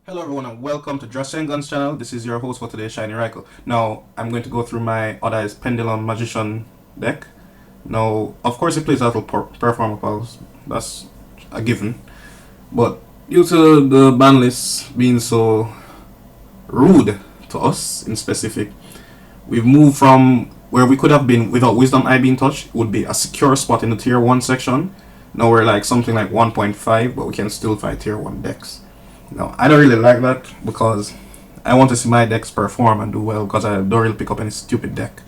Hello everyone and welcome to Gun's channel. This is your host for today, ShinyRyko. Now, I'm going to go through my Odd-Eyes Pendulum Magician deck. Now, of course it plays out with Performapal, that's a given. But due to the ban list being so rude to us in specific, we've moved from where we could have been without Wisdom Eye being touched. It would be a secure spot in the tier 1 section. Now we're like something like 1.5, but we can still fight tier 1 decks. No, I don't really like that because I want to see my decks perform and do well because I don't really pick up any stupid deck.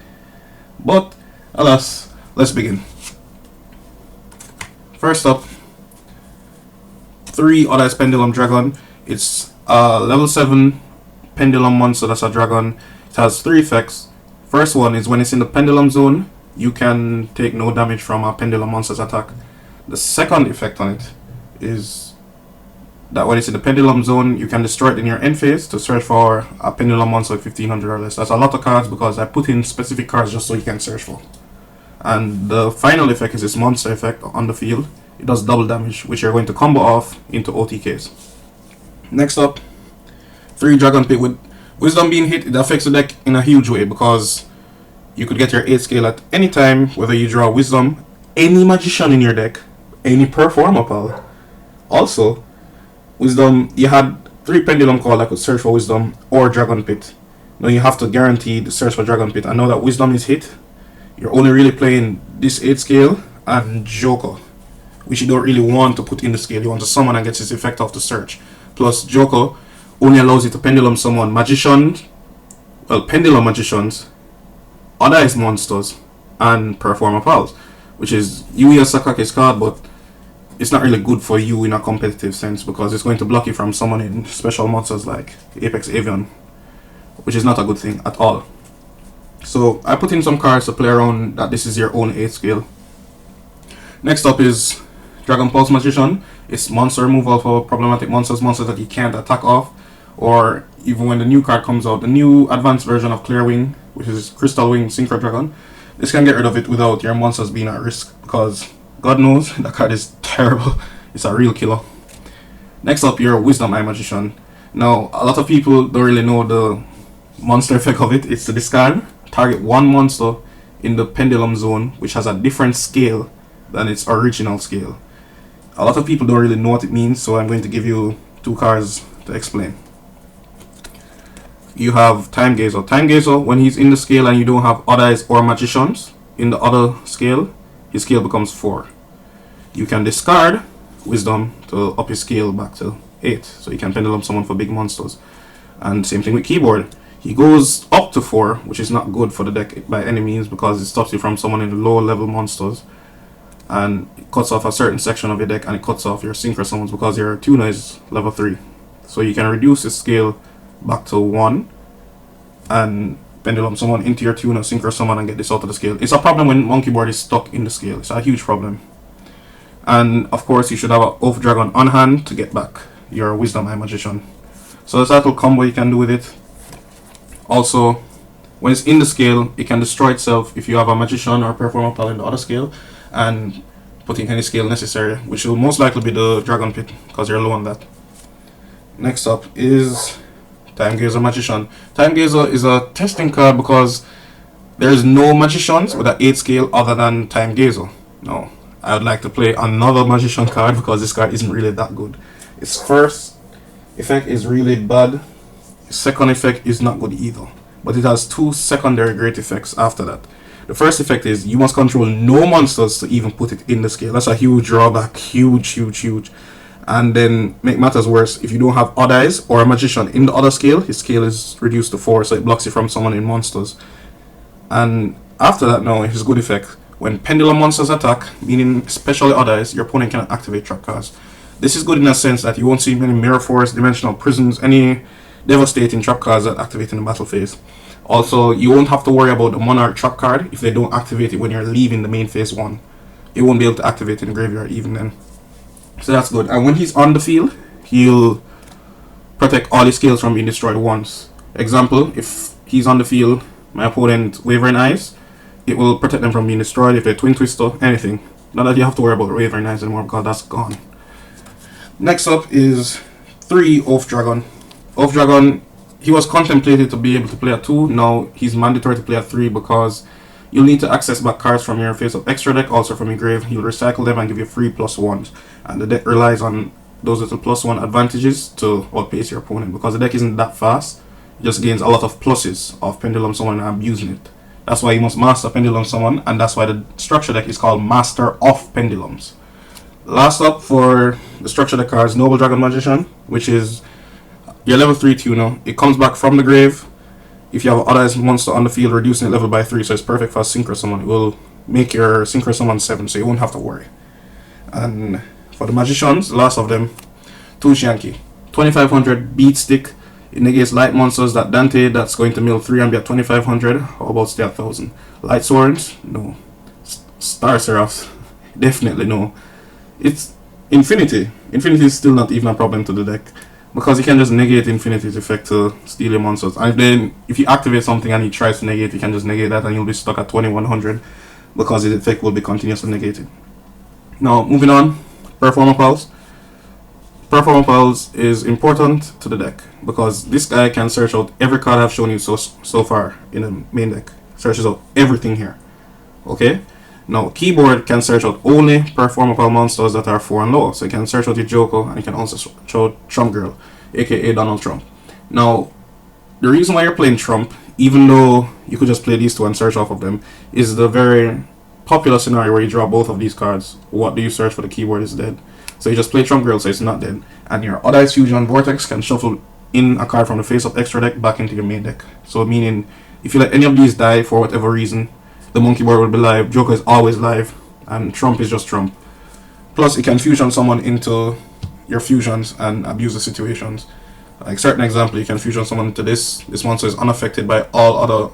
But, alas, let's begin. First up, 3 Odd-Eyes Pendulum Dragon. It's a level 7 Pendulum monster that's a dragon. It has 3 effects. First one is when it's in the Pendulum zone, you can take no damage from a Pendulum monster's attack. The second effect on it is that when it's in the Pendulum zone, you can destroy it in your end phase to search for a Pendulum monster with 1500 or less. That's a lot of cards because I put in specific cards just so you can search for. And the final effect is this monster effect on the field. It does double damage, which you're going to combo off into OTKs. Next up, 3 Dragonpit. With Wisdom being hit, it affects the deck in a huge way because you could get your 8 scale at any time, whether you draw Wisdom, any Magician in your deck, any Performapal. Also, Wisdom, you had 3 Pendulum Call that could search for Wisdom or Dragonpit. Now you have to guarantee the search for Dragonpit. I know that Wisdom is hit. You're only really playing this 8 scale and Joker, which you don't really want to put in the scale. You want to summon and get its effect off the search. Plus, Joker only allows you to Pendulum summon Magicians, Pendulum Magicians, Odd-Eyes monsters, and Performapals, which is Yuya Sakake's card, but it's not really good for you in a competitive sense because it's going to block you from summoning special monsters like Apex Avian, which is not a good thing at all. So I put in some cards to play around that this is your own 8 scale. Next up is Dragonpulse Magician. It's monster removal for problematic monsters that you can't attack off, or even when the new card comes out, the new advanced version of Clear Wing, which is Crystal Wing Synchro Dragon. This can get rid of it without your monsters being at risk because God knows that card is terrible. It's a real killer. Next up, your Wisdom Eye Magician. Now, a lot of people don't really know the monster effect of it. It's to discard, target one monster in the Pendulum zone, which has a different scale than its original scale. A lot of people don't really know what it means, so I'm going to give you 2 cards to explain. You have Timegazer. Timegazer, when he's in the scale and you don't have Odd-Eyes or Magicians in the other scale, his scale becomes 4. You can discard Wisdom to up his scale back to 8, so you can Pendulum summon for big monsters. And same thing with Keyboard. He goes up to 4, which is not good for the deck by any means because it stops you from summoning the lower level monsters. And it cuts off a certain section of your deck and it cuts off your Synchro summons because your tuner is level 3. So you can reduce his scale back to 1 and Pendulum summon into your tuner, Synchro summon, and get this out of the scale. It's a problem when Monkeyboard is stuck in the scale. It's a huge problem. And of course you should have an Oafdragon on hand to get back your Wisdom Eye Magician. So there's a little combo you can do with it. Also, when it's in the scale, it can destroy itself if you have a Magician or a Performapal in the other scale and put in any scale necessary, which will most likely be the Dragonpit because you're low on that. Next up is Timegazer Magician. Timegazer is a testing card because there's no Magicians with an 8 scale other than Timegazer. No, I would like to play another Magician card because this card isn't really that good. Its first effect is really bad. Its second effect is not good either. But it has 2 secondary great effects after that. The first effect is you must control no monsters to even put it in the scale. That's a huge drawback. Huge. And then, make matters worse, if you don't have Odd-Eyes or a Magician in the other scale, his scale is reduced to 4, so it blocks you from summoning monsters. And after that now, his good effect, when Pendulum monsters attack, meaning especially Odd-Eyes, your opponent cannot activate trap cards. This is good in a sense that you won't see many Mirror Force, Dimensional Prisons, any devastating trap cards that activate in the battle phase. Also, you won't have to worry about the Monarch trap card if they don't activate it when you're leaving the main phase 1. It won't be able to activate in the graveyard even then. So that's good. And when he's on the field, he'll protect all his scales from being destroyed once. Example, if he's on the field, my opponent Wavering Eyes, it will protect them from being destroyed if they Twin Twister, anything. Not that you have to worry about Wavering Eyes anymore because that's gone. Next up is 3 Oafdragon. Oafdragon, he was contemplated to be able to play at 2. Now he's mandatory to play at 3 because you'll need to access back cards from your face-up extra deck, also from your grave. He'll recycle them and give you free +1s. And the deck relies on those little +1 advantages to outpace your opponent because the deck isn't that fast. It just gains a lot of pluses of Pendulum Summon and abusing it. That's why you must master Pendulum Summon, and that's why the structure deck is called Master of Pendulums. Last up for the structure deck cards, Noble Dragon Magician, which is your level 3 tuner. It comes back from the grave. If you have an Odd-Eyes monster on the field, reducing it level by 3, so it's perfect for Synchro Summon. It will make your Synchro Summon 7, so you won't have to worry. And for the Magicians, the last of them, 2 Xiangke. 2500 beat stick. It negates light monsters. That Dante, that's going to mill 3 and be at 2500. How about stay at 1000? Light Swords? No. Star Seraphs? Definitely no. It's Infinity. Infinity is still not even a problem to the deck, because you can just negate Infinity's effect to steal your monsters. And then if you activate something and he tries to negate, you can just negate that and you'll be stuck at 2100 because his effect will be continuously negated. Now moving on, Performapal. Performapal is important to the deck because this guy can search out every card I've shown you so far in the main deck. Searches out everything here. Okay? Now keyboard can search out only Performapal monsters that are 4 and low. So you can search out your Joker and you can also search out Trump Girl, aka Donald Trump. Now the reason why you're playing Trump, even though you could just play these two and search off of them, is the very popular scenario where you draw both of these cards. What do you search for? The keyboard is dead. So you just play Trump Girl, so it's not dead. And your Odd-Eyes Fusion Vortex can shuffle in a card from the face-up extra deck back into your main deck. So meaning, if you let any of these die for whatever reason, the Monkeyboard will be live, Joker is always live, and Trump is just Trump. Plus, it can fusion someone into your fusions and abuse the situations. Like certain example, you can fusion someone into this. This monster is unaffected by all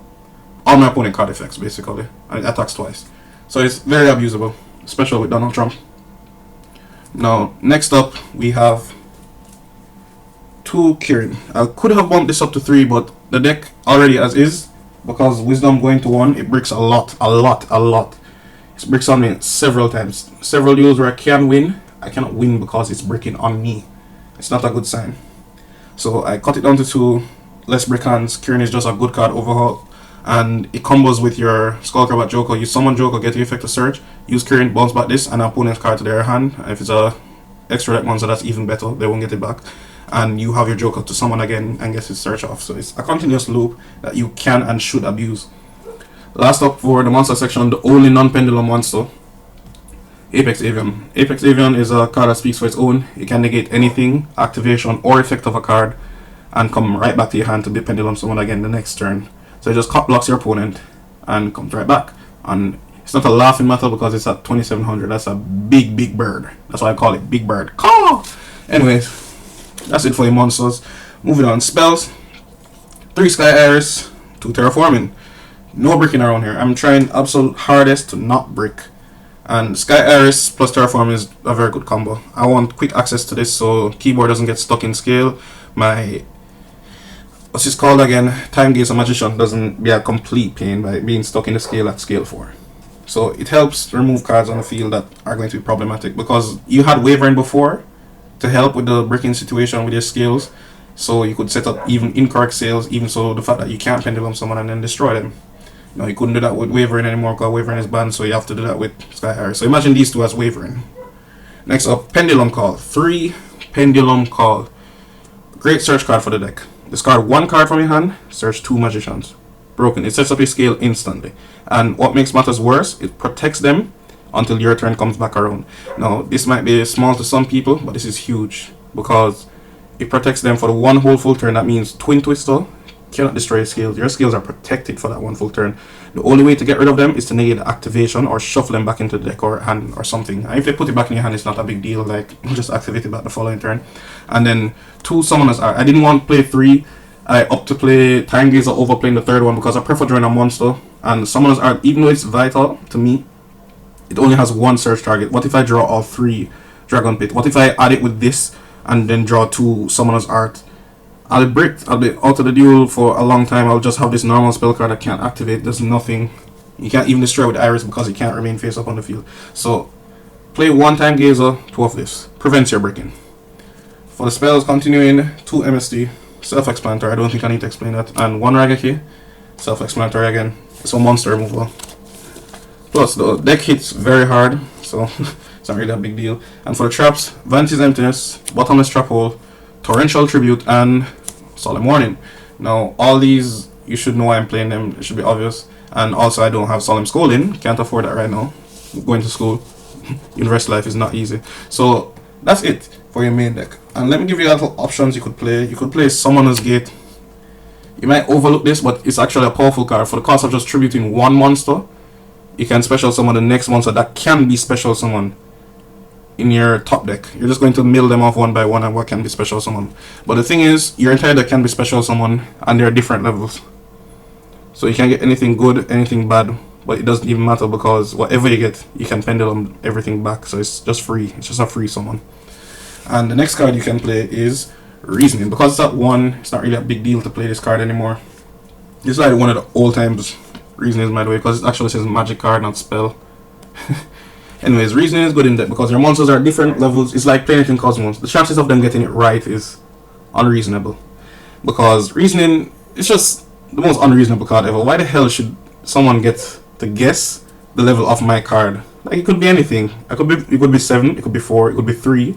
my opponent card effects, basically. And it attacks twice. So it's very abusable, especially with Donald Trump. Now, next up, we have 2 Kirin. I could have bumped this up to 3, but the deck already as is, because Wisdom going to 1, it bricks a lot. It's bricks on me several times. Several duels where I can win, I cannot win because it's bricking on me. It's not a good sign. So I cut it down to 2, less brick hands. Kirin is just a good card overall. And it combos with your Skullcrobat Joker. You summon Joker, get the effect of search, use Kirin, bounce back this, and opponent's card to their hand. And if it's a extra deck monster, that's even better, they won't get it back. And you have your Joker to summon again and get his search off. So it's a continuous loop that you can and should abuse. Last up for the monster section, the only non-pendulum monster, Apex Avian. Apex Avian is a card that speaks for its own. It can negate anything, activation, or effect of a card, and come right back to your hand to be pendulum summon again the next turn. So it just cut blocks your opponent and comes right back. And it's not a laughing matter because it's at 2700. That's a big bird. That's why I call it Big Bird. Caw! Anyways, that's it for your monsters. Moving on, spells. 3 Sky Iris, 2 Terraforming. No bricking around here. I'm trying absolute hardest to not brick. And Sky Iris plus Terraforming is a very good combo. I want quick access to this so keyboard doesn't get stuck in scale. My, what's this called again? Timegazer Magician doesn't be a complete pain by being stuck in the scale at scale 4. So it helps remove cards on the field that are going to be problematic, because you had Wavering before to help with the breaking situation with your scales, so you could set up even incorrect sales, even so the fact that you can't pendulum someone and then destroy them. No, you couldn't do that with Wavering anymore because Wavering is banned, so you have to do that with Sky Iris. So imagine these two as Wavering. Next up, Pendulum Call. 3 Pendulum Call. Great search card for the deck. Discard 1 card from your hand, search 2 Magicians. Broken. It sets up your scale instantly. And what makes matters worse, it protects them until your turn comes back around. Now, this might be small to some people, but this is huge because it protects them for the 1 whole full turn. That means Twin Twister cannot destroy your scales. Your scales are protected for that 1 full turn. The only way to get rid of them is to negate the activation or shuffle them back into the deck or hand or something. And if they put it back in your hand, it's not a big deal. Like, just activate it back the following turn. And then 2 Summoners Art. I didn't want to play 3. I opted to play Timegazer over playing the 3rd one because I prefer drawing a monster. And Summoners Art, even though it's vital to me, it only has 1 search target. What if I draw all 3 Dragonpit? What if I add it with this and then draw 2 Summoners Art? I'll be bricked. I'll be out of the duel for a long time. I'll just have this normal spell card that can't activate. There's nothing. You can't even destroy with Iris because it can't remain face up on the field. So play 1 Timegazer, 2 of this. Prevents your breaking. For the spells, continuing 2 MST. self-explanatory. I don't think I need to explain that. And 1 Raigeki, self-explanatory again. It's a monster removal. Plus the deck hits very hard, so it's not really a big deal. And for the traps, Vanity's Emptiness, Bottomless Trap Hole, Torrential Tribute, and Solemn Warning. Now all these, you should know why I'm playing them, it should be obvious. And also I don't have Solemn Scolding, can't afford that right now. Going to school, university life is not easy. So that's it for your main deck. And let me give you little options you could play. You could play Summoner's Gate. You might overlook this, but it's actually a powerful card. For the cost of just tributing 1 monster, you can special summon the next monster that can be special summoned in your top deck. You're just going to mill them off one by one and what can be special summoned. But the thing is, your entire deck can be special summoned and there are different levels. So you can get anything good, anything bad, but it doesn't even matter because whatever you get, you can pendulum everything back. So it's just free. It's just a free summon. And the next card you can play is Reasoning. Because it's at 1, it's not really a big deal to play this card anymore. This is like one of the old times Reasoning, by the way, because it actually says magic card, not spell. Anyways, Reasoning is good in deck because your monsters are different levels. It's like playing it in Cosmos. The chances of them getting it right is unreasonable. Because Reasoning is just the most unreasonable card ever. Why the hell should someone get to guess the level of my card? Like, it could be anything. It could be 7, it could be 4, it could be 3, it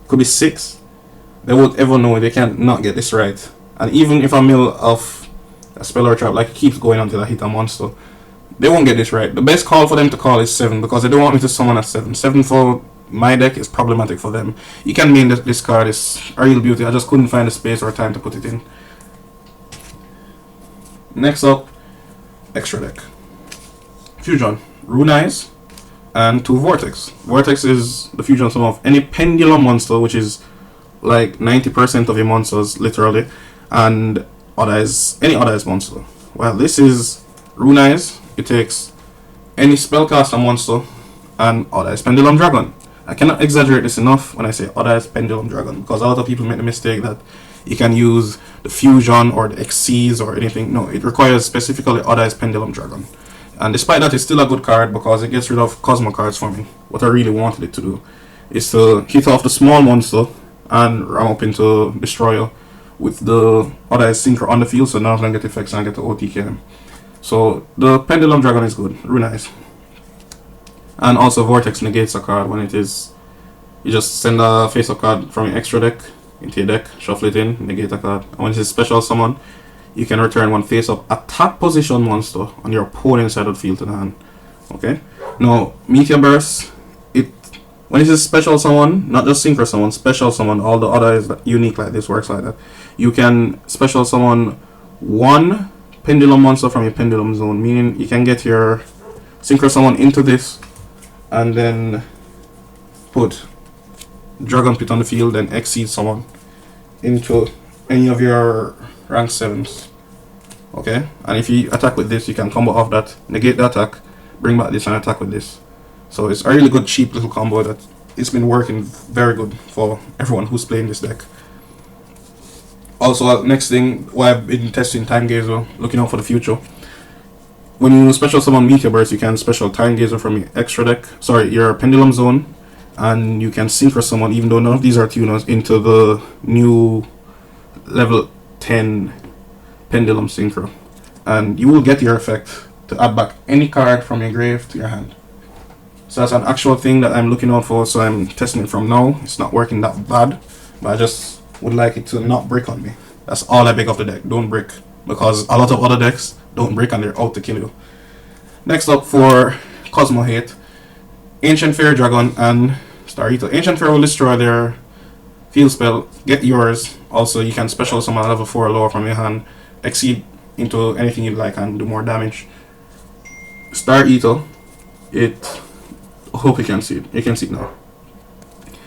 could be 6. They won't ever know. They can't not get this right. And even if a mill of a spell or trap like keeps going until I hit a monster, they won't get this right. The best call for them to call is 7 because they don't want me to summon at 7. 7 for my deck is problematic for them. You can mean that this card is a real beauty. I just couldn't find the space or time to put it in. Next up, extra deck. Fusion, Rune-Eyes, and 2 Vortex. Vortex is the fusion sum of any pendulum monster, which is like 90% of your monsters, literally, and Odd-Eyes, any Odd-Eyes monster. Well, this is Rune-Eyes. It takes any spellcaster monster and Odd-Eyes Pendulum Dragon. I cannot exaggerate this enough when I say Odd-Eyes Pendulum Dragon because a lot of people make the mistake that you can use the fusion or the XCs or anything. No, it requires specifically Odd-Eyes Pendulum Dragon. And despite that, it's still a good card because it gets rid of Cosmo cards for me. What I really wanted it to do is to hit off the small monster and ram up into Destroyer with the Odd-Eyes Synchro on the field, so now I can get effects and I get to OTK them. So the Pendulum Dragon is good, really nice. And also Vortex negates a card when it is, you just send a face-up card from your extra deck into your deck, shuffle it in, negate a card. And when it's a special summon, you can return one face-up attack position monster on your opponent's side of the field to the hand. Okay? Now, Meteor Burst, when it's a special summon, not just synchro summon, special summon, all the others that unique like this works like that. You can special summon 1 pendulum monster from your pendulum zone, meaning you can get your synchro summon into this and then put Dragonpit on the field and exceed summon into any of your rank 7s. Okay? And if you attack with this, you can combo off that, negate the attack, bring back this and attack with this. So it's a really good cheap little combo that it's been working very good for everyone who's playing this deck. Also, next thing, why I've been testing Timegazer, looking out for the future. When you special summon Meteor Burst, you can special Timegazer from your extra deck, your pendulum zone, and you can synchro summon, even though none of these are tuners, into the new level 10 pendulum synchro. And you will get your effect to add back any card from your grave to your hand. So that's an actual thing that I'm looking out for, so I'm testing it from now. It's not working that bad, but I just would like it to not break on me. That's all I beg of the deck, don't break. Because a lot of other decks don't break and they're out to kill you. Next up for Cosmo Hate, Ancient Fairy Dragon and Starito. Ancient Fairy will destroy their field spell, get yours. Also, you can special summon level 4 or lower from your hand, exceed into anything you like and do more damage. Star Eater, I hope you can see it. You can see it now.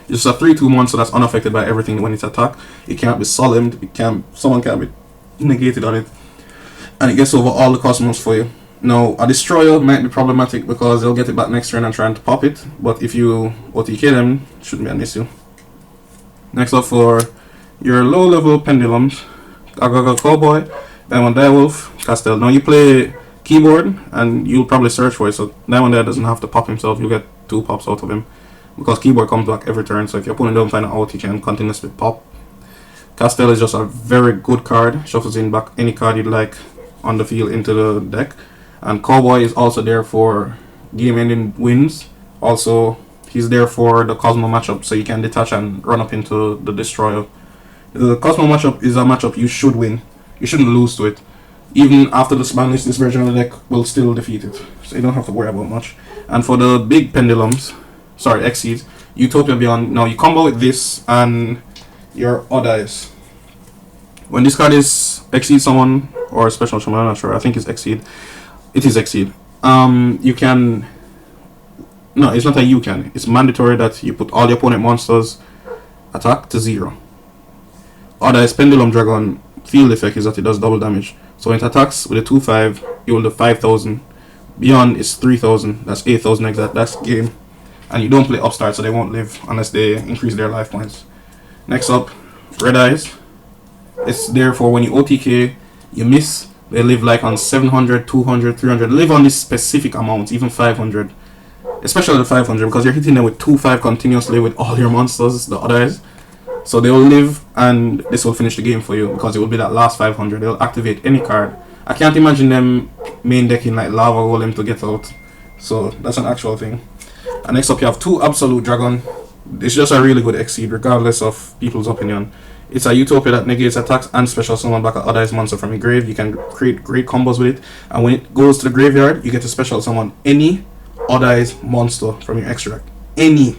It's a 3/2 monster that's unaffected by everything when it's attacked. It can't be solemned. Someone can't be negated on it, and it gets over all the cosmos for you. Now, a destroyer might be problematic because they'll get it back next turn and trying to pop it. But if you OTK them, it shouldn't be an issue. Next up for your low-level pendulums, Agaga Cowboy, Diamond Direwolf, Castel. Now you play keyboard and you'll probably search for it, so Diamond there doesn't have to pop himself. You get 2 pops out of him because keyboard comes back every turn. So if your opponent don't find it out, he can continuously pop. Castel is just a very good card. Shuffles in back any card you'd like on the field into the deck. And Cowboy is also there for game-ending wins. Also, he's there for the Cosmo matchup, so you can detach and run up into the Destroyer. The Cosmo matchup is a matchup you should win. You shouldn't lose to it. Even after the spam list, this version of the deck will still defeat it, so you don't have to worry about much. And for the big pendulums, sorry, Exceeds, Utopia Beyond, now you combo with this and your Odd-Eyes. When this card is Exceed someone, or Special Summon, I'm not sure, I think it's Exceed. It is Exceed. You can... No, it's not a you can. It's mandatory that you put all your opponent monsters attack to 0. Odd-Eyes Pendulum Dragon field effect is that it does double damage. So when it attacks with a 2/5, you will do 5,000. Beyond is 3,000. That's 8,000 exact. That's game. And you don't play upstart, so they won't live unless they increase their life points. Next up, Red Eyes. It's there for when you OTK, you miss, they live like on 700, 200, 300. They live on this specific amount, even 500. Especially the 500, because you're hitting them with 2/5 continuously with all your monsters, the Odd-Eyes. So they will live, and this will finish the game for you, because it will be that last 500. They'll activate any card. I can't imagine them main decking like Lava Golem to get out. So that's an actual thing. And next up you have 2 Absolute Dragon. It's just a really good Exceed, regardless of people's opinion. It's a Utopia that negates attacks and special summon back an Odd-Eyes monster from your grave. You can create great combos with it. And when it goes to the graveyard, you get to special summon any Odd-Eyes monster from your extra deck. Any.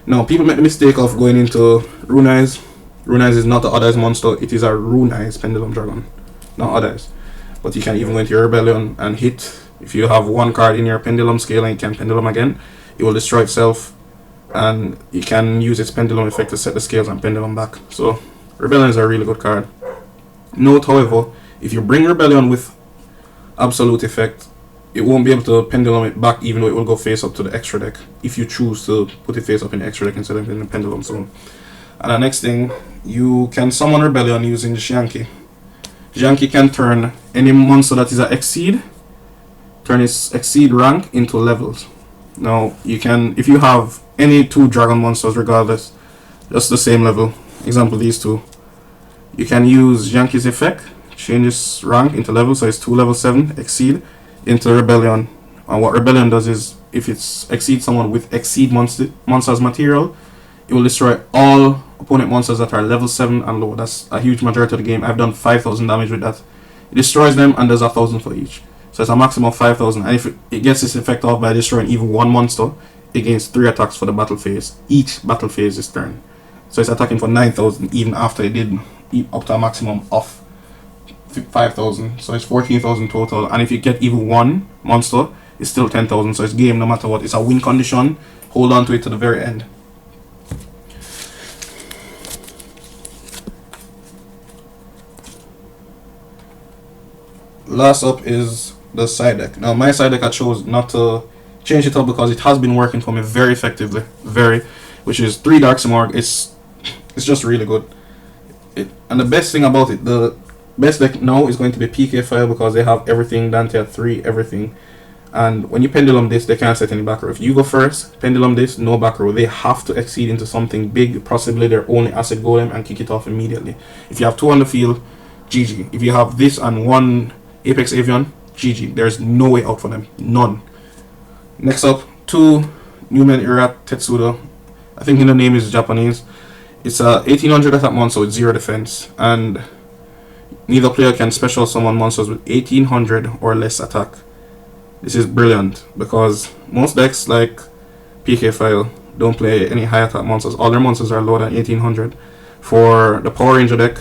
Now, people make the mistake of going into Rune Eyes. Rune Eyes is not the Odd-Eyes monster. It is a Rune Eyes Pendulum Dragon, not Odd-Eyes. But you can even go into your Rebellion and hit. If you have one card in your Pendulum scale and you can Pendulum again, it will destroy itself. And you can use its Pendulum effect to set the scales and Pendulum back. So, Rebellion is a really good card. Note, however, if you bring Rebellion with Absolute effect, it won't be able to pendulum it back, even though it will go face up to the extra deck if you choose to put it face up in the extra deck instead of in the pendulum zone. And the next thing, you can summon Rebellion using the Xiangke. Xiangke can turn any monster that is a Exceed, turn its Exceed rank into levels. Now you can, if you have any 2 dragon monsters regardless, just the same level, example these 2, you can use Xiangke's effect, change its rank into level, so it's 2 level 7 Exceed into Rebellion. And what Rebellion does is, if it's Exceed someone with Exceed monsters material, it will destroy all opponent monsters that are level 7 and lower. That's a huge majority of the game. I've done 5,000 damage with that. It destroys them and does 1,000 for each. So it's a maximum of 5,000. And if it gets this effect off by destroying even one monster, it gains 3 attacks for the battle phase. Each battle phase is turn. So it's attacking for 9,000 even after it did up to a maximum of 5,000, so it's 14,000 total. And if you get even one monster, it's still 10,000. So it's game no matter what. It's a win condition. Hold on to it to the very end. Last up is the side deck. Now my side deck, I chose not to change it up because it has been working for me very effectively, which is 3 Dark Simorgh. It's just really good. And the best thing about it, the best deck now is going to be PK File, because they have everything, Dante at 3, everything. And when you pendulum this, they can't set any back row. If you go first, pendulum this, no back row. They have to exceed into something big, possibly their only Acid Golem, and kick it off immediately. If you have 2 on the field, GG. If you have this and 1 Apex Avian, GG. There's no way out for them. None. Next up, 2 Newman Era Tetsudo. I think the name is Japanese. It's a 1800 attack monster with 0 defense, and neither player can special summon monsters with 1800 or less attack. This is brilliant because most decks like PK File don't play any high attack monsters. All their monsters are lower than 1800. For the Power Ranger deck,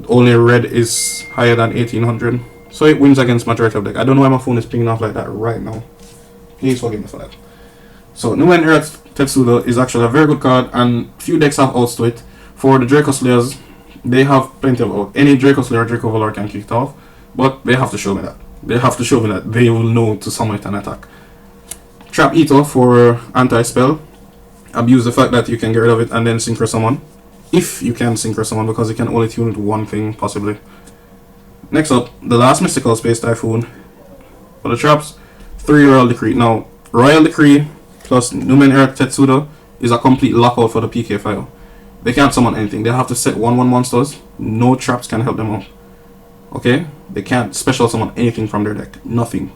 only red is higher than 1800, so it wins against majority of deck. I don't know why my phone is pinging off like that right now. Please forgive me for that. So Newman Era Tetsudo is actually a very good card, and few decks have outs to it. For the Draco Slayers, they have plenty of out. Any Draco Slayer or Draco Valor can kick it off, but they have to show me that. They have to show me that they will know to summon it and attack. Trap Eater for anti-spell. Abuse the fact that you can get rid of it and then synchro summon. If you can synchro summon, because you can only tune it to one thing, possibly. Next up, the last Mystical Space Typhoon. For the traps, 3 Royal Decree. Now, Royal Decree plus Newman Era Tetsudo is a complete lockout for the PK File. they can't summon anything. They have to set 1/1 monsters. No traps can help them out. Okay, they can't special summon anything from their deck. Nothing.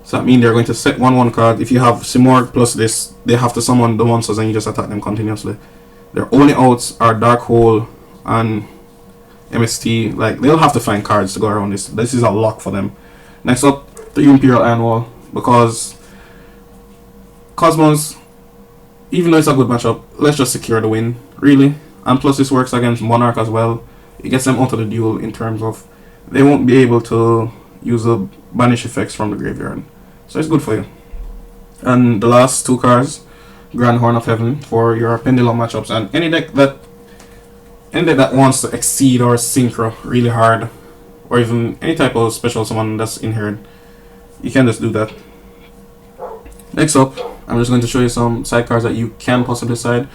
So that means they're going to set 1/1 card. If you have Simorg plus this, they have to summon the monsters and you just attack them continuously. Their only outs are Dark Hole and MST. Like, they'll have to find cards to go around this. This is a lock for them. Next up, 3 Imperial Iron Wall, because Cosmos, even though it's a good matchup, let's just secure the win, really. And plus this works against Monarch as well. It gets them out of the duel in terms of they won't be able to use the banish effects from the graveyard. So it's good for you. And the last 2 cards, Grand Horn of Heaven for your Pendulum matchups, and any deck that wants to exceed or synchro really hard, or even any type of special summon that's inherent, you can just do that. Next up, I'm just going to show you some side cards that you can possibly side.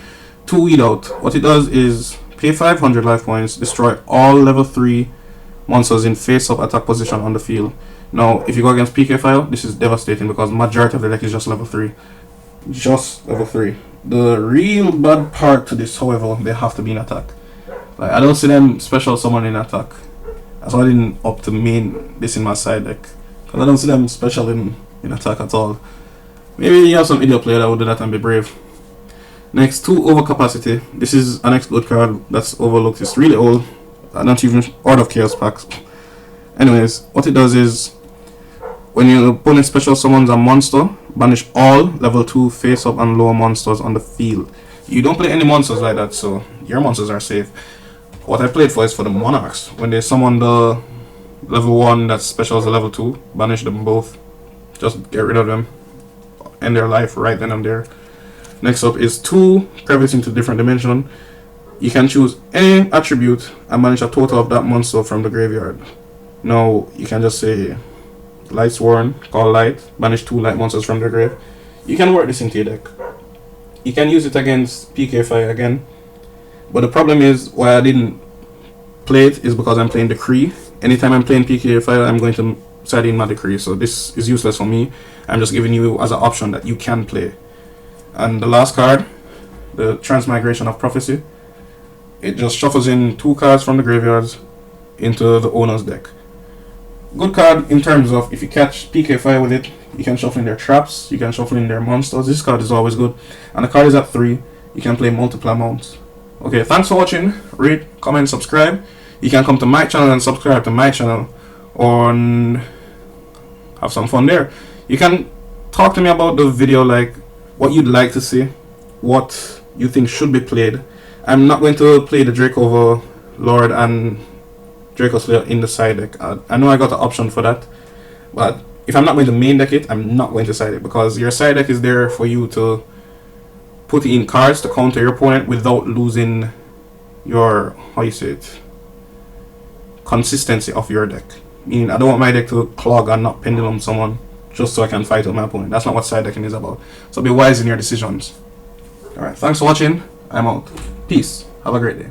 2 Weed Out. What it does is pay 500 life points, destroy all level 3 monsters in face-up attack position on the field. Now, if you go against PK File, this is devastating because majority of the deck is just level 3. Just level 3. The real bad part to this, however, they have to be in attack. Like, I don't see them special summon in attack. That's why I didn't opt to main this in my side deck, because I don't see them special in attack at all. Maybe you have some idiot player that would do that and be brave. Next, 2 Overcapacity. This is an next good card that's overlooked. It's really old. Not even Order of Chaos packs. Anyways, what it does is when your opponent special summons a monster, banish all level 2 face up and lower monsters on the field. You don't play any monsters like that, so your monsters are safe. What I played for is for the Monarchs. When they summon the level 1 that specials a level 2, banish them both. Just get rid of them. End their life right then and there. Next up is 2 Crevice into Different Dimension. You can choose any attribute and banish a total of that monster from the graveyard. Now, you can just say Light Sworn, call Light, banish 2 light monsters from the grave. You can work this into your deck. You can use it against PK Fire again. But the problem is, why I didn't play it is because I'm playing Decree. Anytime I'm playing PK Fire, I'm going to side in my Decree. So this is useless for me. I'm just giving you as an option that you can play. And the last card, the Transmigration of Prophecy. It just shuffles in 2 cards from the graveyards into the owner's deck. Good card in terms of if you catch PK Fire with it, you can shuffle in their traps, you can shuffle in their monsters. This card is always good. And the card is at 3. You can play multiple amounts. Okay, thanks for watching. Rate, comment, subscribe. You can come to my channel and subscribe to my channel and have some fun there. You can talk to me about the video, like what you'd like to see, what you think should be played. I'm not going to play the Draco Lord and Draco Slayer in the side deck. I know I got the option for that, but if I'm not going to main deck it, I'm not going to side it, because your side deck is there for you to put in cards to counter your opponent without losing your, how you say it, consistency of your deck. Meaning, I don't want my deck to clog and not pendulum someone just so I can fight with my opponent. That's not what side decking is about. So be wise in your decisions. Alright, thanks for watching. I'm out. Peace. Have a great day.